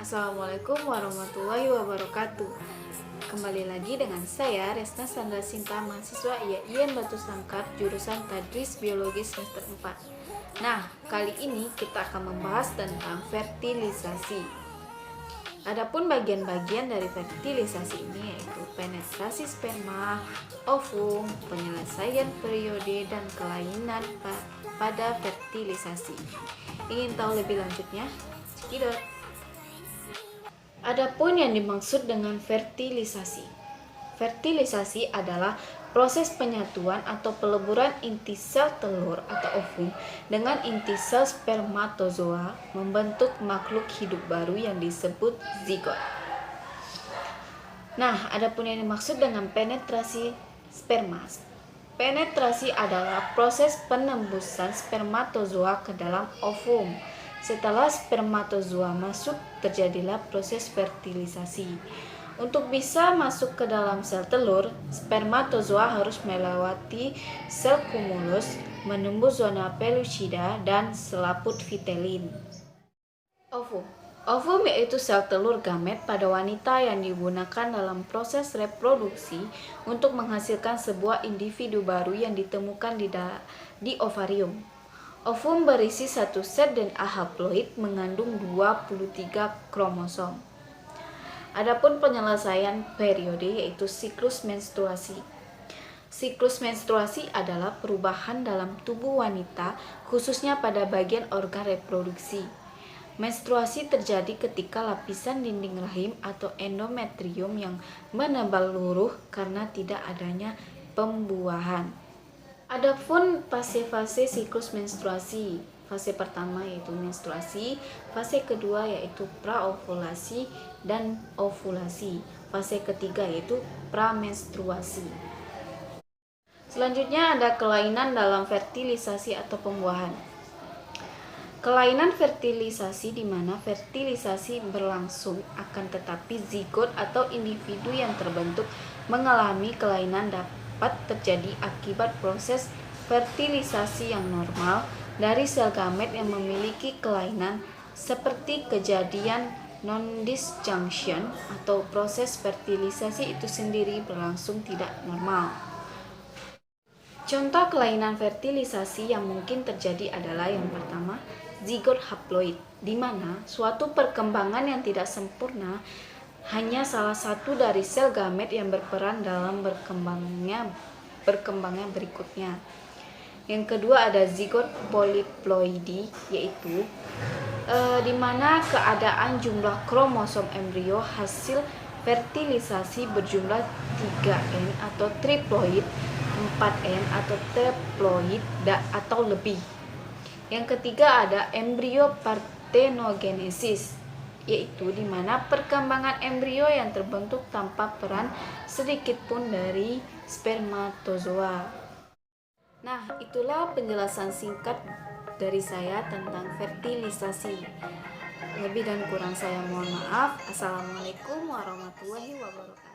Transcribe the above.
Assalamualaikum warahmatullahi wabarakatuh. Kembali lagi dengan saya Resna Sandra Sinta, mahasiswa IAIN Batu Sangkar, jurusan Tadris Biologi semester 4. Nah, kali ini kita akan membahas tentang fertilisasi. Adapun bagian-bagian dari fertilisasi ini yaitu penetrasi sperma, ovum, penyelesaian periode, dan kelainan pada fertilisasi. Ingin tahu lebih lanjutnya? Cekidot. Adapun yang dimaksud dengan fertilisasi. Fertilisasi adalah proses penyatuan atau peleburan inti sel telur atau ovum dengan inti sel spermatozoa membentuk makhluk hidup baru yang disebut zigot. Nah, adapun yang dimaksud dengan penetrasi sperma. Penetrasi adalah proses penembusan spermatozoa ke dalam ovum. Setelah spermatozoa masuk, terjadilah proses fertilisasi. Untuk bisa masuk ke dalam sel telur, spermatozoa harus melewati sel kumulus, menembus zona pellucida dan selaput vitelin. Ovum. Ovum yaitu sel telur gamet pada wanita yang digunakan dalam proses reproduksi untuk menghasilkan sebuah individu baru yang ditemukan di ovarium. Ovum berisi satu set DNA haploid mengandung 23 kromosom. Adapun penyelesaian periode yaitu siklus menstruasi. Siklus menstruasi adalah perubahan dalam tubuh wanita, khususnya pada bagian organ reproduksi. Menstruasi terjadi ketika lapisan dinding rahim atau endometrium yang menebal luruh karena tidak adanya pembuahan. Adapun fase-fase siklus menstruasi, fase pertama yaitu menstruasi, fase kedua yaitu praovulasi dan ovulasi, fase ketiga yaitu pramenstruasi. Selanjutnya ada kelainan dalam fertilisasi atau pembuahan. Kelainan fertilisasi di mana fertilisasi berlangsung akan tetapi zigot atau individu yang terbentuk mengalami kelainan dapat terjadi akibat proses fertilisasi yang normal dari sel gamet yang memiliki kelainan, seperti kejadian non-disjunction atau proses fertilisasi itu sendiri berlangsung tidak normal. Contoh kelainan fertilisasi yang mungkin terjadi adalah yang pertama, zigot haploid, di mana suatu perkembangan yang tidak sempurna hanya salah satu dari sel gamet yang berperan dalam berkembangnya berikutnya. Yang kedua ada zigot polyploidy, yaitu di mana keadaan jumlah kromosom embrio hasil fertilisasi berjumlah 3N atau triploid, 4N atau triploid atau lebih. Yang ketiga ada embrio parthenogenesis, yaitu di mana perkembangan embrio yang terbentuk tanpa peran sedikit pun dari spermatozoa. Nah, itulah penjelasan singkat dari saya tentang fertilisasi. Lebih dan kurang saya mohon maaf. Assalamualaikum warahmatullahi wabarakatuh.